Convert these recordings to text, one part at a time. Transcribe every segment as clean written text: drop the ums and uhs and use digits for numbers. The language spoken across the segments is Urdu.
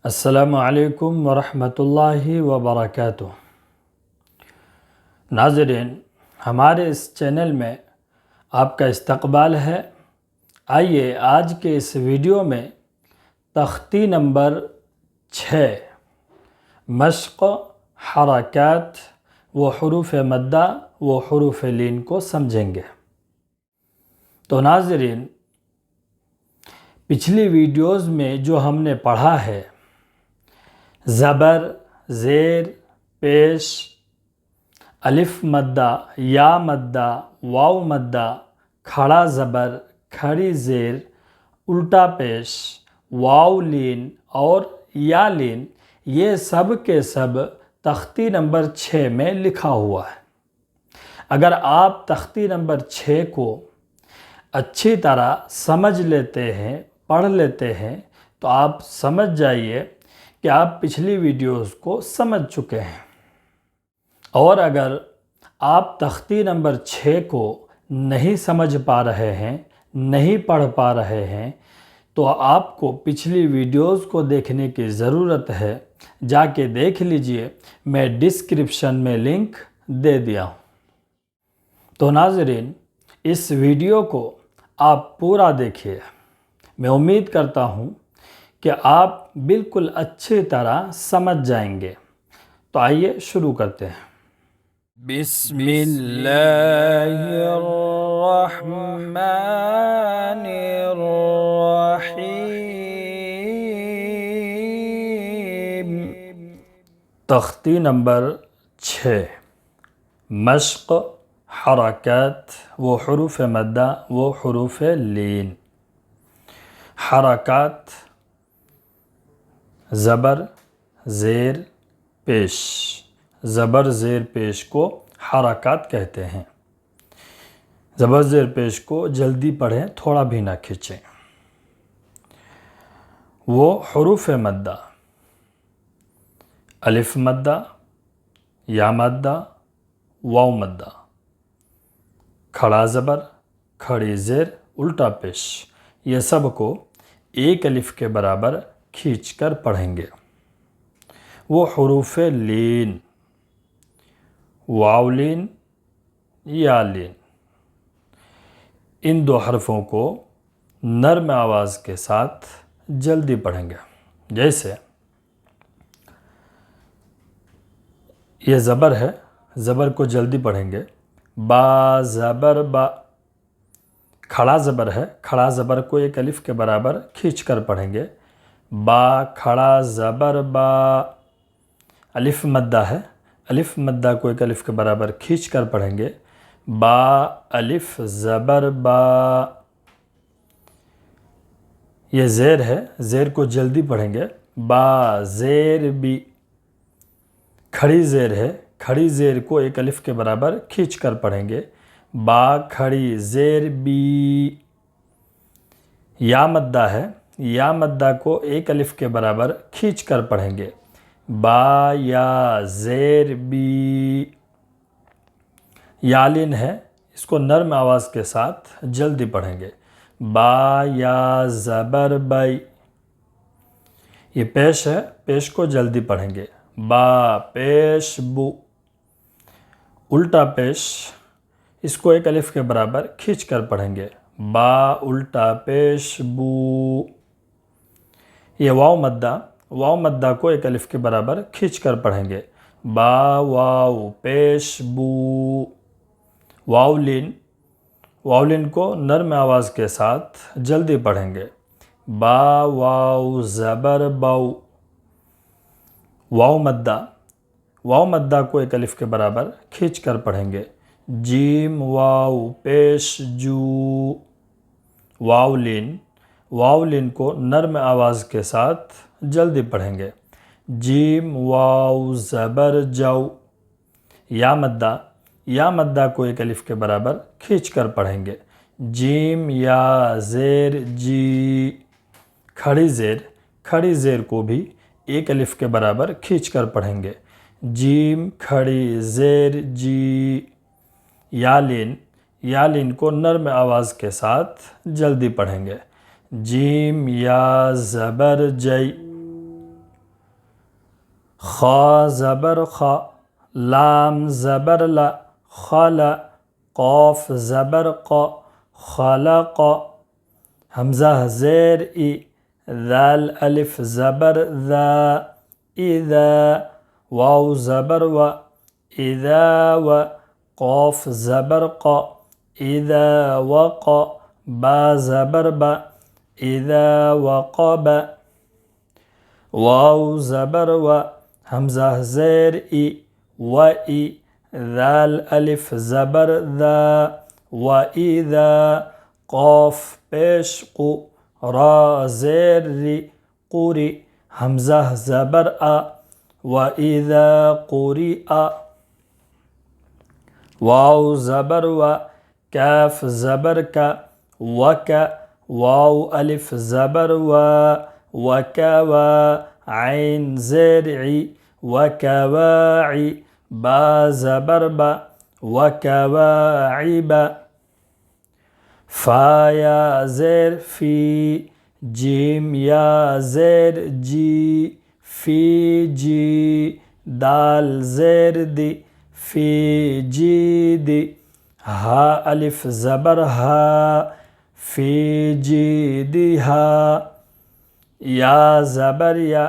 السلام علیکم ورحمۃ اللہ وبرکاتہ۔ ناظرین، ہمارے اس چینل میں آپ کا استقبال ہے۔ آئیے آج کے اس ویڈیو میں تختی نمبر 6 مشق حرکات و حروف مدہ و حروف لین کو سمجھیں گے۔ تو ناظرین، پچھلی ویڈیوز میں جو ہم نے پڑھا ہے، زبر، زیر، پیش، الف مدہ، یا مدہ، واو مدہ، کھڑا زبر، کھڑی زیر، الٹا پیش، واو لین اور یا لین، یہ سب کے سب تختی نمبر 6 میں لکھا ہوا ہے۔ اگر آپ تختی نمبر 6 کو اچھی طرح سمجھ لیتے ہیں، پڑھ لیتے ہیں، تو آپ سمجھ جائیے کہ آپ پچھلی ویڈیوز کو سمجھ چکے ہیں۔ اور اگر آپ تختی نمبر 6 کو نہیں سمجھ پا رہے ہیں، نہیں پڑھ پا رہے ہیں، تو آپ کو پچھلی ویڈیوز کو دیکھنے کی ضرورت ہے۔ جا کے دیکھ لیجئے، میں ڈسکرپشن میں لنک دے دیا ہوں۔ تو ناظرین، اس ویڈیو کو آپ پورا دیکھیے۔ میں امید کرتا ہوں کہ آپ بالکل اچھی طرح سمجھ جائیں گے۔ تو آئیے شروع کرتے ہیں۔ بسم اللہ الرحمن الرحیم۔ تختی نمبر 6 مشق حرکات و حروف مدہ و حروف لین۔ حرکات، زبر، زیر، پیش۔ زبر زیر پیش کو حرکات کہتے ہیں۔ زبر زیر پیش کو جلدی پڑھیں، تھوڑا بھی نہ کھینچیں۔ وہ حروف مدہ، الف مدہ، یا مدہ، واو مدہ، کھڑا زبر، کھڑی زیر، الٹا پیش، یہ سب کو ایک الف کے برابر کھینچ کر پڑھیں گے۔ وہ حروف لین، واو لین، یا لین، ان دو حرفوں کو نرم آواز کے ساتھ جلدی پڑھیں گے۔ جیسے یہ زبر ہے، زبر کو جلدی پڑھیں گے۔ با زبر با۔ کھڑا زبر ہے، کھڑا زبر کو ایک الف کے برابر کھینچ کر پڑھیں گے۔ با کھڑا زبر با۔ الف مدہ ہے، الف مدہ کو ایک الف کے برابر کھینچ کر پڑھیں گے۔ با الف زبر با۔ یہ زیر ہے، زیر کو جلدی پڑھیں گے۔ با زیر بی۔ کھڑی زیر ہے، کھڑی زیر کو ایک الف کے برابر کھینچ کر پڑھیں گے۔ با کھڑی زیر بی۔ یا مدہ ہے، یا مدہ کو ایک الف کے برابر کھینچ کر پڑھیں گے۔ با یا زیر بی۔ یا لین ہے، اس کو نرم آواز کے ساتھ جلدی پڑھیں گے۔ با یا زبر بائی۔ یہ پیش ہے، پیش کو جلدی پڑھیں گے۔ با پیش بو۔ الٹا پیش، اس کو ایک الف کے برابر کھینچ کر پڑھیں گے۔ با الٹا پیش بو۔ یہ واو مدہ، واو مدہ کو ایک الف کے برابر کھینچ کر پڑھیں گے۔ با واو پیش بو۔ واو لین، واو لین کو نرم آواز کے ساتھ جلدی پڑھیں گے۔ با واو زبر باؤ۔ واو مدہ، واو مدہ کو ایک الف کے برابر کھینچ کر پڑھیں گے۔ جیم واو پیش جو۔ واو لین، واو لین کو نرم آواز کے ساتھ جلدی پڑھیں گے۔ جیم واو زبر جو۔ یا مدہ، یا مدہ کو ایک الف کے برابر کھینچ کر پڑھیں گے۔ جیم یا زیر جی۔ کھڑی زیر، کھڑی زیر کو بھی ایک الف کے برابر کھینچ کر پڑھیں گے۔ جیم کھڑی زیر جی۔ یا لین، یا لین کو نرم آواز کے ساتھ جلدی پڑھیں گے۔ جیم یا زبر جئی۔ خا زبر خا، لام زبر لا، خل، قاف زبر قا، خلق، حمزہ زیر ای، ذال الف زبر ذا، اذا، واو زبر و، اذا و، قاف زبر قا، اذا وقع، با زبر با، اذا وقب، واو زبر و، حمزہ زیر ای، و ای، ذال الف زبر ذا، و اذا، قاف پیش قو، را زیر ری، قری، حمزہ زبر آ، و اذا قرئ، واو زبر و، کاف زبر کا، وک، واو الف زبر و، وکو، عین زیر عی، وکواعی، با زبر با، وکواعب، فا یا زیر فی، جیم یا زیر جی، فی جی، دال زیر دی، فی جی دی، ہا الف زبر ہا، فی جی دی ہا، یا زبر یا،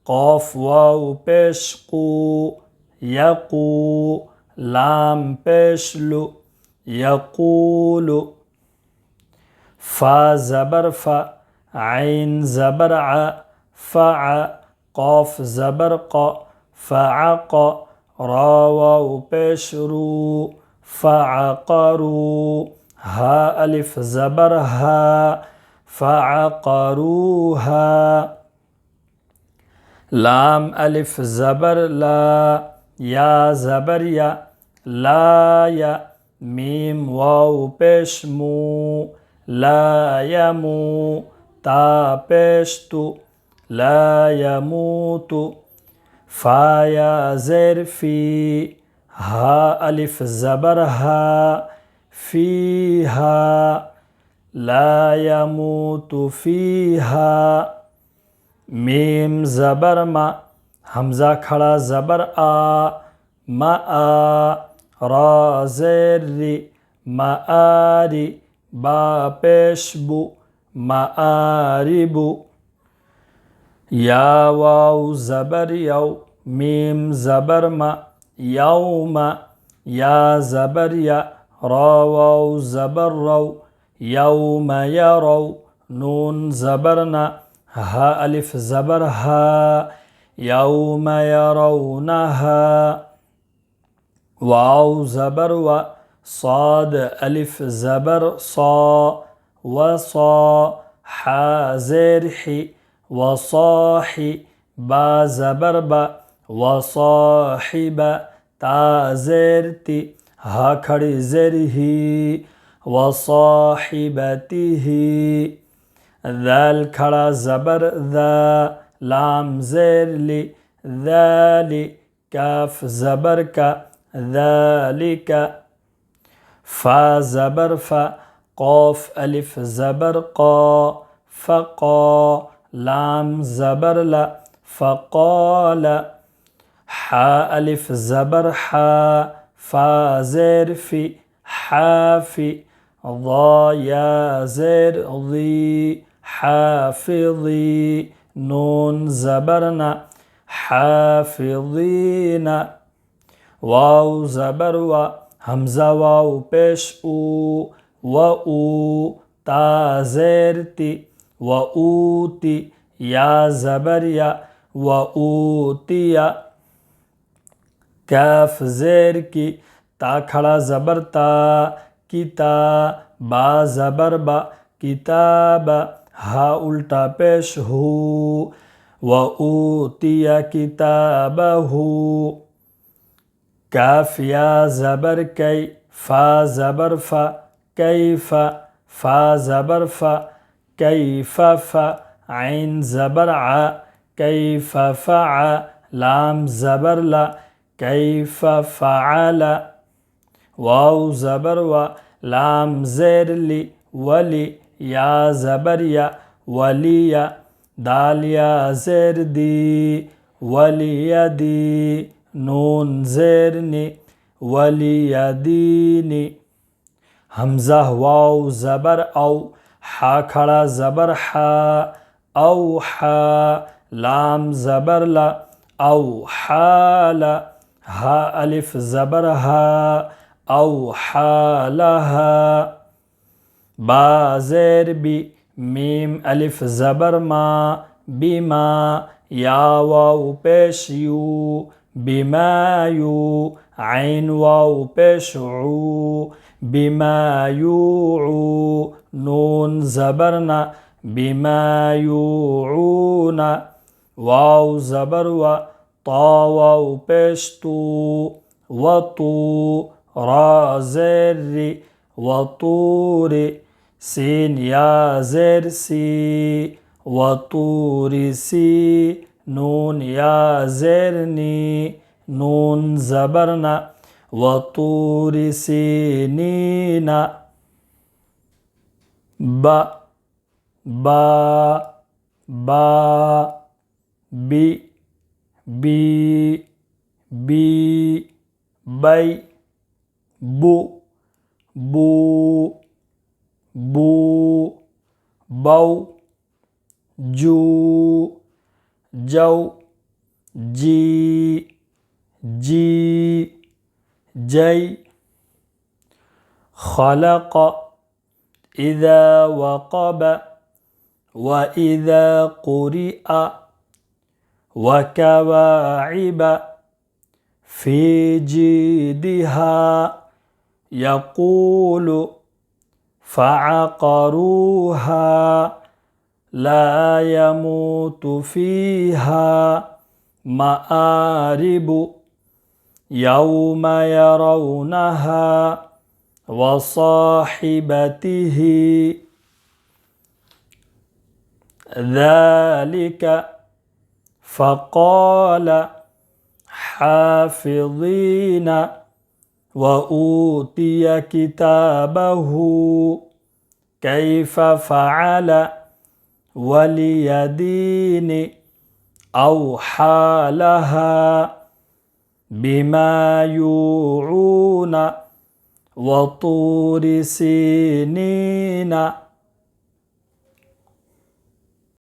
قاف واو پیش قو، یقو، لام پیش لو، یقول، فا زبر فا، عین زبر ع، فع، قاف زبر قا، فعق، را واو پیش رو، فعقرو، ہا الف زبر ہا، فعقروہا، لام الف زبر لا، یا زبر یا، لا یا، میم واو پیش مو، لا یمو، تا پیش تو، لا یموت، فا یا زیر فی، ہا الف زبر ہا، فیہا، لا یموت فیہا، میم زبر ما، حمزہ کھڑا زبر آ، ما آ، را زیر ری، معاری، با پیش بو، معاربو، یا واو زبر یو، میم زبر ما، یوم، یا زبر یا، را واو زبر رو، یوم یرو، نون زبر نا، ہا الف زبر ہا، یوم یرونہا، واو زبر و، صاد الف زبر صا، وصا، حا زیر حی، وصاحی، با زبر با، وصاحب، تا زیر تی، ہا کھڑی زیر ہی، وصاحبتہ، ذال کھڑا زبر ذا، لام زیر لی، ذالی، کاف زبر کا، ذالک، فا زبر فا، قاف الف زبر قا، فقا، لام زبر لا، فقال، حا الف زبر حا، فا زیر فی، حافی، ضا یا زیر ضی، حافظی، نون زبرنا، حافظین، واو زبر و، حمزہ واو پیش او، و او، تا زیر تی، و اوتی، یا زبر یا، و اوتیا، کاف زیر کی، تا کھڑا زبر تا، کتا، با زبر با، کتاب، ہا الٹا پیش ہو، و اوتیا کتابہ، کاف یا زبر کی، فا زبر فا، کیف، فا زبر فا، کیف فا، عین زبر ع، کیف فع، لام زبر لا، کیف فعل، واو زبر و، لام زیر لی، ولی، یا زبر یا، ولی، دال یا زیر دی، واليدي نون زير ني واليدين همزة واو زبر أو حا کھڑا زبر حا أو حا لام زبر لا أو حال ها ألف زبر ها أو حالها با زير بي ميم ألف زبر ما بما يا واو پیش يو بما يو عين واو پیش عو بما يوعو نون زبرنا بما يوعون واو زبر و طا واو پیش تو وطو را زر وطور سين يا زر سي وطور سي نون يا زرني نون زبرنا وطور سينين با با با بي بي بي بي بو بو بو بو جو جو جي جي جي خلق إذا وقب وإذا قرئ وكواعب في جيدها يقول فعقروها لا يموت فيها مآرب يوم يرونها وصاحبته ذلك فقال حافظين وأوتي كتابه كيف فعل واليدين أو حالها بما يوعون وطور سينين